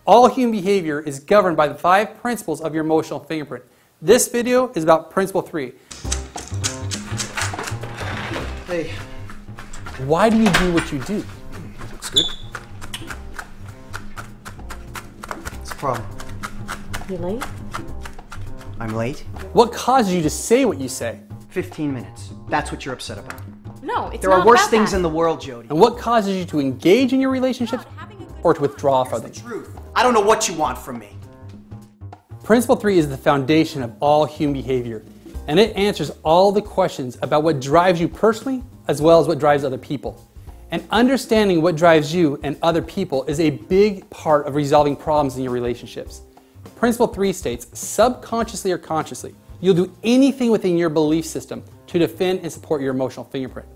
All human behavior is governed by the 5 principles of your emotional fingerprint. This video is about principle 3. Hey. Why do you do what you do? Looks good. What's the problem? You late? I'm late? What causes you to say what you say? 15 minutes. That's what you're upset about. No, it's There not are worse about things that. in the world, Jody. And what causes you to engage in your relationships or to withdraw from them? Truth. I don't know what you want from me. Principle 3 is the foundation of all human behavior, and it answers all the questions about what drives you personally as well as what drives other people. And understanding what drives you and other people is a big part of resolving problems in your relationships. Principle 3 states, subconsciously or consciously, you'll do anything within your belief system to defend and support your emotional fingerprint.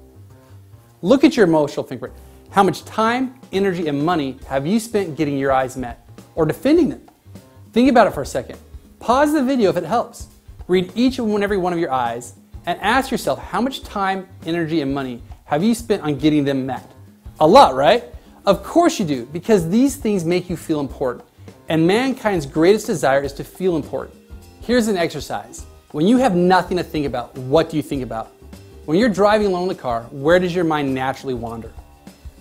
Look at your emotional fingerprint. How much time, energy, and money have you spent getting your eyes met or defending them? Think about it for a second. Pause the video if it helps. Read each and every one of your eyes and ask yourself how much time, energy, and money have you spent on getting them met? A lot, right? Of course you do, because these things make you feel important. And mankind's greatest desire is to feel important. Here's an exercise. When you have nothing to think about, what do you think about? When you're driving alone in the car, where does your mind naturally wander?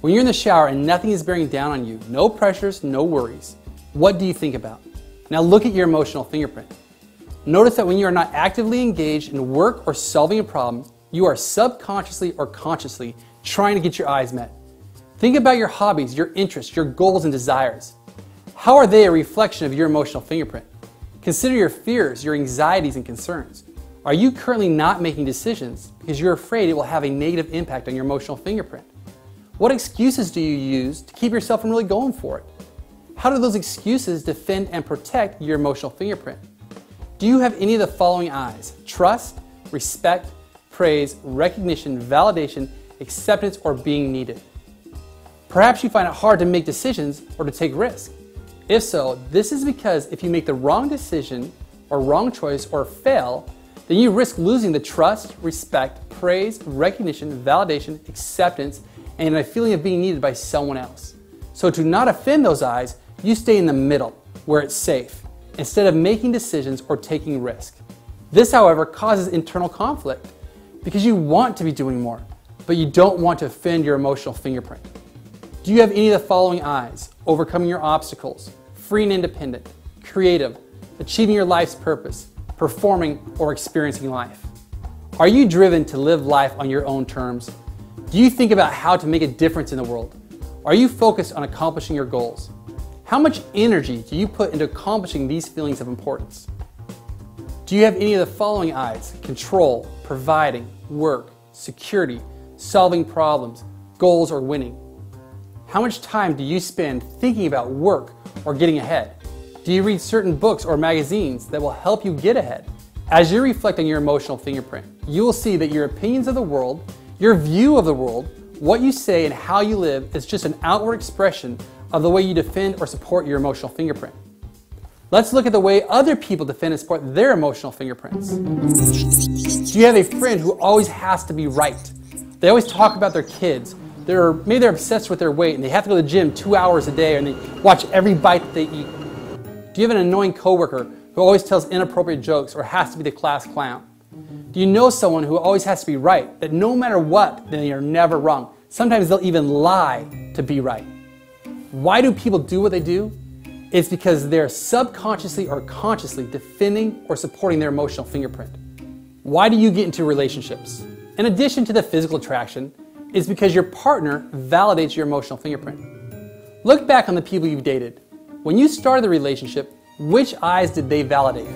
When you're in the shower and nothing is bearing down on you, no pressures, no worries, what do you think about? Now look at your emotional fingerprint. Notice that when you are not actively engaged in work or solving a problem, you are subconsciously or consciously trying to get your eyes met. Think about your hobbies, your interests, your goals and desires. How are they a reflection of your emotional fingerprint? Consider your fears, your anxieties and concerns. Are you currently not making decisions because you're afraid it will have a negative impact on your emotional fingerprint? What excuses do you use to keep yourself from really going for it? How do those excuses defend and protect your emotional fingerprint? Do you have any of the following I's? Trust, respect, praise, recognition, validation, acceptance, or being needed? Perhaps you find it hard to make decisions or to take risks. If so, this is because if you make the wrong decision or wrong choice or fail, then you risk losing the trust, respect, praise, recognition, validation, acceptance, and a feeling of being needed by someone else. So to not offend those I's, you stay in the middle, where it's safe, instead of making decisions or taking risk. This, however, causes internal conflict because you want to be doing more, but you don't want to offend your emotional fingerprint. Do you have any of the following I's? Overcoming your obstacles, free and independent, creative, achieving your life's purpose, performing, or experiencing life? Are you driven to live life on your own terms? Do you think about how to make a difference in the world? Are you focused on accomplishing your goals? How much energy do you put into accomplishing these feelings of importance? Do you have any of the following I's? Control, providing, work, security, solving problems, goals, or winning? How much time do you spend thinking about work or getting ahead? Do you read certain books or magazines that will help you get ahead? As you reflect on your emotional fingerprint, you will see that your opinions of the world, your view of the world, what you say and how you live is just an outward expression of the way you defend or support your emotional fingerprint. Let's look at the way other people defend and support their emotional fingerprints. Do you have a friend who always has to be right? They always talk about their kids. Maybe they're obsessed with their weight and they have to go to the gym 2 hours a day and they watch every bite that they eat. Do you have an annoying coworker who always tells inappropriate jokes or has to be the class clown? Do you know someone who always has to be right, that no matter what, they are never wrong? Sometimes they'll even lie to be right. Why do people do what they do? It's because they're subconsciously or consciously defending or supporting their emotional fingerprint. Why do you get into relationships? In addition to the physical attraction, it's because your partner validates your emotional fingerprint. Look back on the people you've dated. When you started the relationship, which I's did they validate?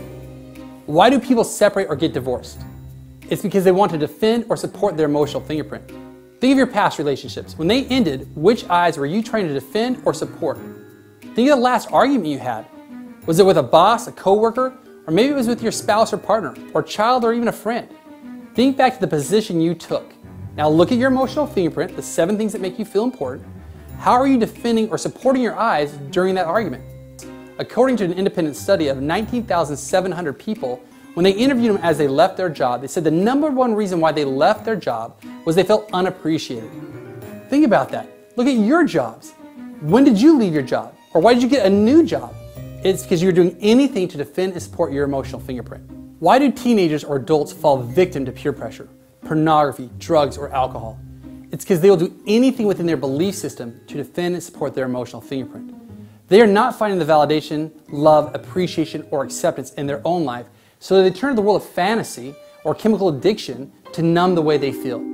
Why do people separate or get divorced? It's because they want to defend or support their emotional fingerprint. Think of your past relationships. When they ended, which I's were you trying to defend or support? Think of the last argument you had. Was it with a boss, a coworker, or maybe it was with your spouse or partner, or child, or even a friend? Think back to the position you took. Now look at your emotional fingerprint, the 7 things that make you feel important. How are you defending or supporting your I's during that argument? According to an independent study of 19,700 people, when they interviewed them as they left their job, they said the #1 reason why they left their job was they felt unappreciated. Think about that. Look at your jobs. When did you leave your job? Or why did you get a new job? It's because you're doing anything to defend and support your emotional fingerprint. Why do teenagers or adults fall victim to peer pressure, pornography, drugs, or alcohol? It's because they will do anything within their belief system to defend and support their emotional fingerprint. They are not finding the validation, love, appreciation, or acceptance in their own life, so they turn to the world of fantasy or chemical addiction to numb the way they feel.